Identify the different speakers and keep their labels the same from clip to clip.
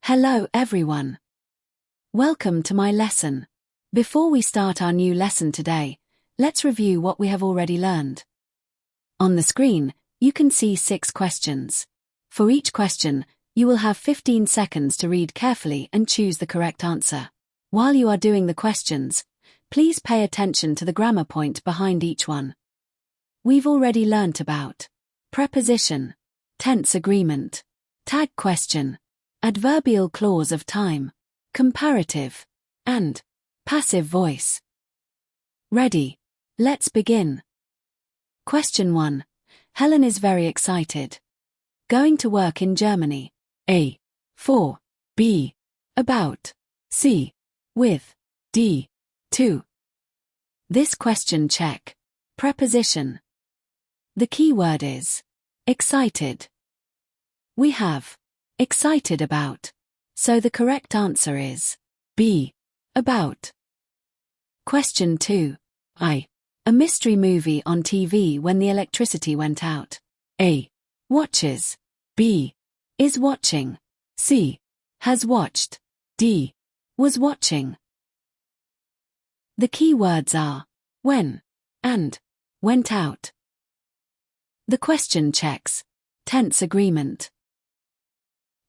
Speaker 1: Hello everyone. Welcome to my lesson. Before we start our new lesson today, let's review what we have already learned. On the screen, you can see 6 questions. For each question, you will have 15 seconds to read carefully and choose the correct answer. While you are doing the questions, please pay attention to the grammar point behind each one. We've already learnt about preposition, tense agreement, tag question, adverbial clause of time, comparative, and passive voice. Ready? Let's begin. Question 1. Helen is very excited. Going to work in Germany. A. For. B. About. C. With. D. To. This question check. Preposition. The key word is excited. We have excited about, so the correct answer is B. About. Question 2. A mystery movie on TV when the electricity went out. A. Watches. B. Is watching. C. Has watched. D. Was watching. The key words are when and went out. The question checks tense agreement.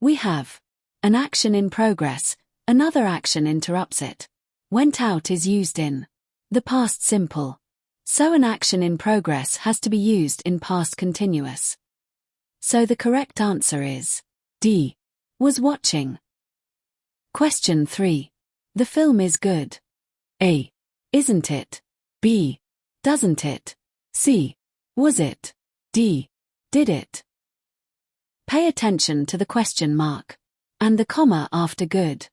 Speaker 1: We have an action in progress, another action interrupts it. Went out is used in the past simple, so an action in progress has to be used in past continuous. So the correct answer is D. Was watching. Question 3. The film is good. A. Isn't it? B. Doesn't it? C. Was it? D. Did it? Pay attention to the question mark and the comma after good.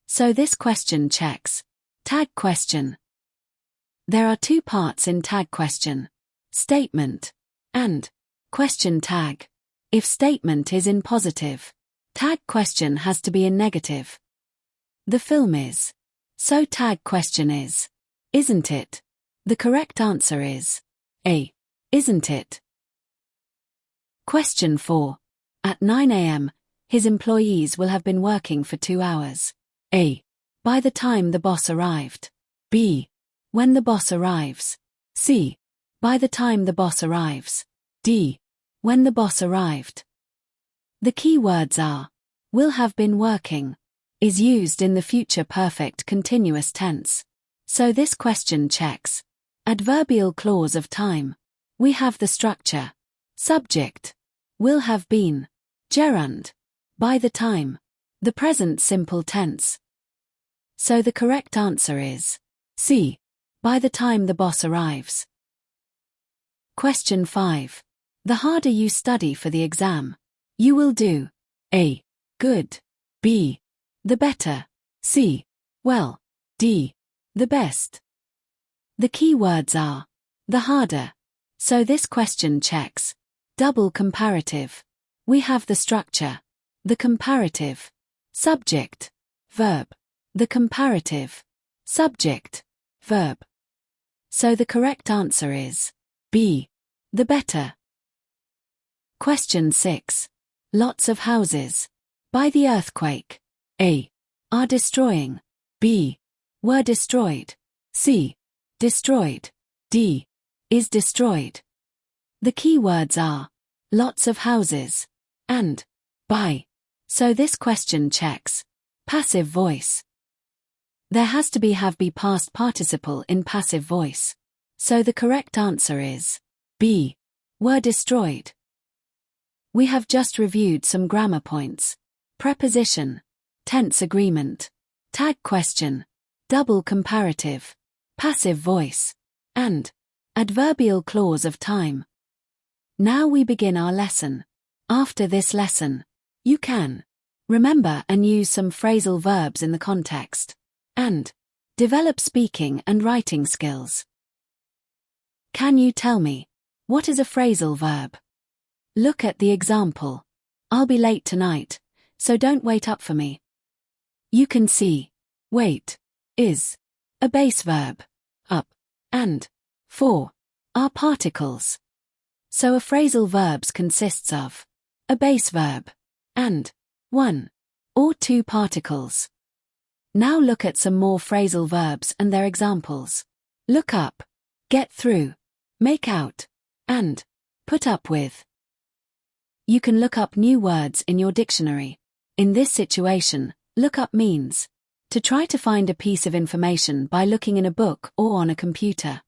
Speaker 1: So this question checks tag question. There are 2 parts in tag question: statement and question tag. If statement is in positive, tag question has to be in negative. The film is, so tag question is, isn't it? The correct answer is A. Isn't it? Question 4. At 9 a.m., his employees will have been working for 2 hours. A. By the time the boss arrived. B. When the boss arrives. C. By the time the boss arrives. D. When the boss arrived. The key words are will have been working, is used in the future perfect continuous tense. So this question checks adverbial clause of time. We have the structure subject, will have been, gerund, by the time, the present simple tense. So the correct answer is C. By the time the boss arrives. Question 5. The harder you study for the exam, you will do A. Good. B. The better. C. Well. D. The best. The key words are the harder. So this question checks double comparative. We have the structure the comparative, subject, verb, the comparative, subject, verb. So the correct answer is B. The better. Question 6. Lots of houses, by the earthquake, A. Are destroying. B. Were destroyed. C. Destroyed. D. Is destroyed. The key words are lots of houses and by. So this question checks passive voice. There has to be have be past participle in passive voice. So the correct answer is B. Were destroyed. We have just reviewed some grammar points: preposition, tense agreement, tag question, double comparative, passive voice, and adverbial clause of time. Now we begin our lesson. After this lesson, you can remember and use some phrasal verbs in the context, and develop speaking and writing skills. Can you tell me, what is a phrasal verb? Look at the example. I'll be late tonight, so don't wait up for me. You can see, wait is a base verb, up and for are particles. So a phrasal verbs consists of a base verb and one or two particles. Now look at some more phrasal verbs and their examples. Look up, get through, make out, and put up with. You can look up new words in your dictionary. In this situation, look up means to try to find a piece of information by looking in a book or on a computer.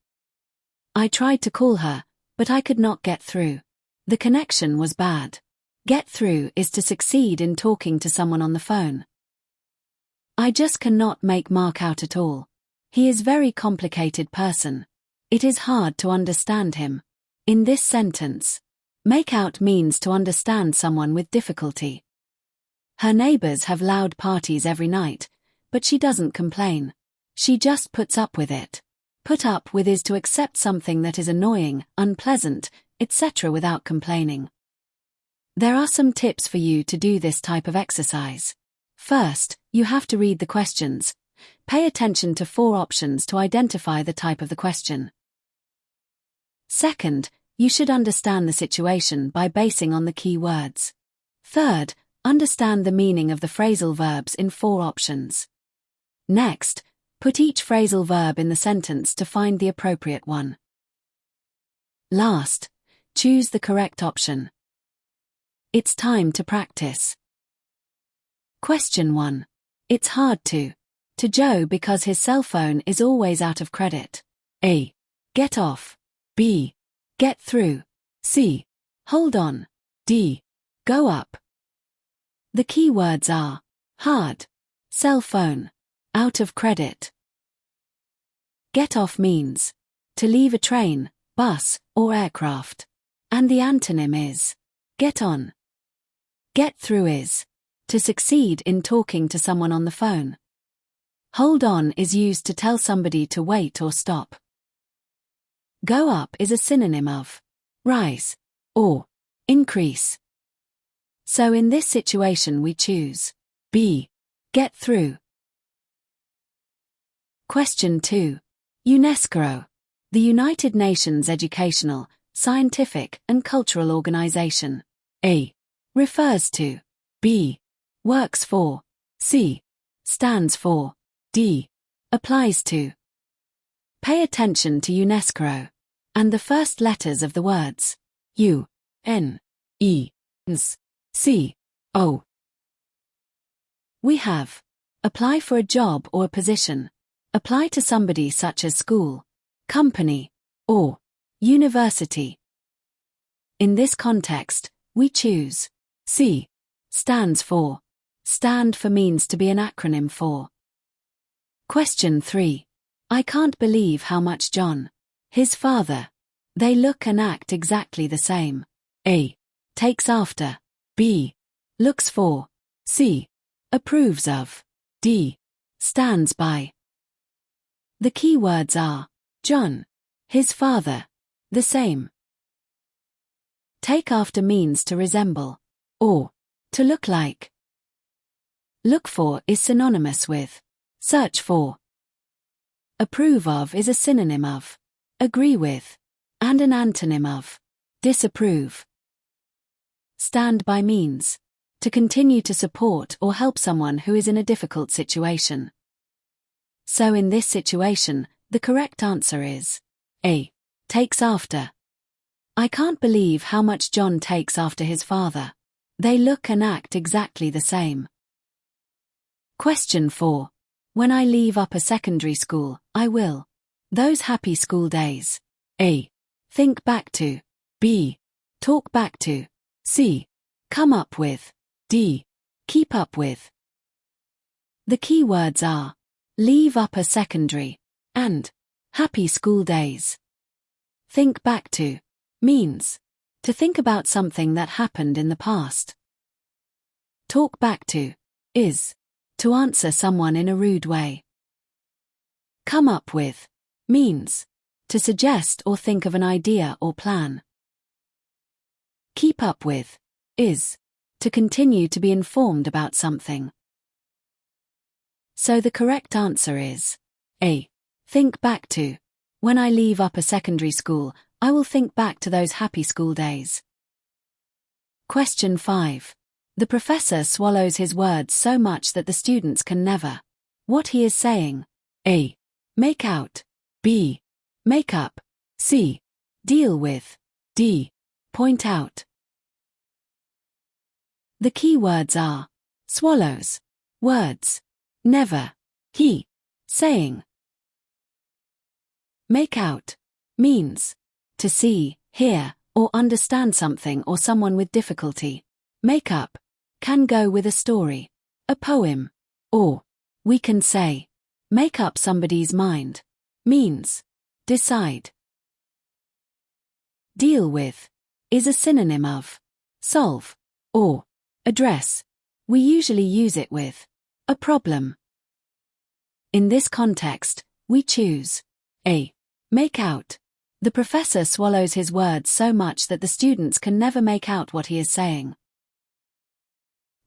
Speaker 1: I tried to call her, but I could not get through. The connection was bad. Get through is to succeed in talking to someone on the phone. I just cannot make Mark out at all. He is very complicated person. It is hard to understand him. In this sentence, make out means to understand someone with difficulty. Her neighbors have loud parties every night, but she doesn't complain. She just puts up with it. Put up with is to accept something that is annoying, unpleasant, etc. without complaining. There are some tips for you to do this type of exercise. First, you have to read the questions. Pay attention to 4 options to identify the type of the question. Second, you should understand the situation by basing on the key words. Third, understand the meaning of the phrasal verbs in 4 options. Next, put each phrasal verb in the sentence to find the appropriate one. Last, choose the correct option. It's time to practice. Question 1. It's hard to Joe because his cell phone is always out of credit. A. Get off. B. Get through. C. Hold on. D. Go up. The key words are hard, cell phone, out of credit. Get off means to leave a train, bus, or aircraft. And the antonym is get on. Get through is to succeed in talking to someone on the phone. Hold on is used to tell somebody to wait or stop. Go up is a synonym of rise or increase. So in this situation we choose B. Get through. Question 2. UNESCO, the United Nations Educational, Scientific and Cultural Organization. A. Refers to. B. Works for. C. Stands for. D. Applies to. Pay attention to UNESCO and the first letters of the words U, N, E, S, C, O. We have apply for a job or a position, apply to somebody such as school, company, or university. In this context, we choose C. Stands for. Stand for means to be an acronym for. Question 3. I can't believe how much John, his father, they look and act exactly the same. A. Takes after. B. Looks for. C. Approves of. D. Stands by. The key words are John, his father, the same. Take after means to resemble, or to look like. Look for is synonymous with search for. Approve of is a synonym of agree with, and an antonym of disapprove. Stand by means to continue to support or help someone who is in a difficult situation. So in this situation, the correct answer is A. Takes after. I can't believe how much John takes after his father. They look and act exactly the same. Question 4. When I leave upper secondary school, I will. Those happy school days. A. Think back to. B. Talk back to. C. Come up with. D. Keep up with. The key words are leave upper secondary and happy school days. Think back to means to think about something that happened in the past. Talk back to is to answer someone in a rude way. Come up with means to suggest or think of an idea or plan. Keep up with is to continue to be informed about something. So the correct answer is A. Think back to. When I leave upper secondary school, I will think back to those happy school days. Question 5. The professor swallows his words so much that the students can never. What he is saying. A. Make out. B. Make up. C. Deal with. D. Point out. The key words are swallows, words, never, he, saying. Make out means to see, hear, or understand something or someone with difficulty. Make up can go with a story, a poem, or we can say make up somebody's mind, means decide. Deal with is a synonym of solve or address. We usually use it with a problem. In this context, we choose A. Make out. The professor swallows his words so much that the students can never make out what he is saying.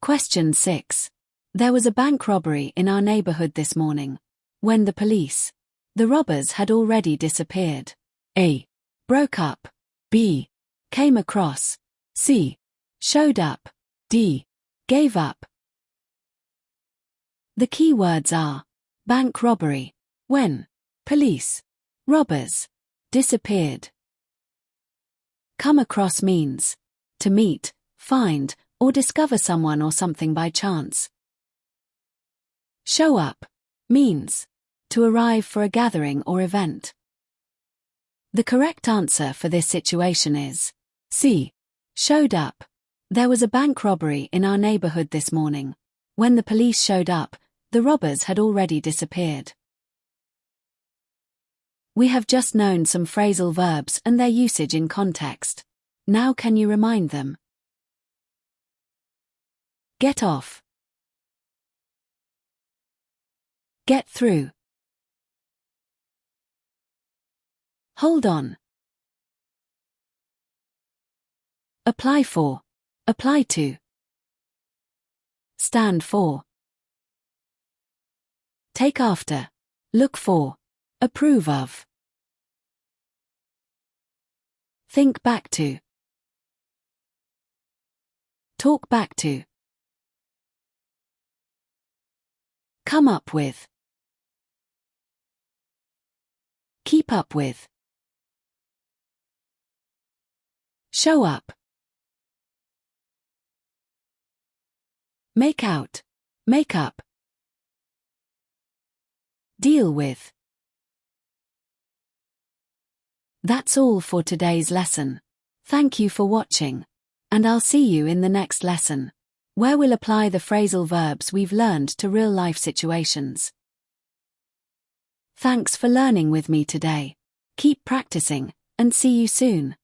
Speaker 1: Question 6. There was a bank robbery in our neighborhood this morning. When the police, the robbers had already disappeared. A. Broke up. B. Came across. C. Showed up. D. Gave up. The key words are bank robbery, when, police, robbers, disappeared. Come across means to meet, find, or discover someone or something by chance. Show up means to arrive for a gathering or event. The correct answer for this situation is C. Showed up. There was a bank robbery in our neighborhood this morning. When the police showed up, the robbers had already disappeared. We have just known some phrasal verbs and their usage in context. Now can you remind them? Get off. Get through. Hold on. Apply for. Apply to. Stand for. Take after. Look for. Approve of. Think back to. Talk back to. Come up with. Keep up with. Show up. Make out. Make up. Deal with. That's all for today's lesson. Thank you for watching. And I'll see you in the next lesson, where we'll apply the phrasal verbs we've learned to real-life situations. Thanks for learning with me today. Keep practicing, and see you soon.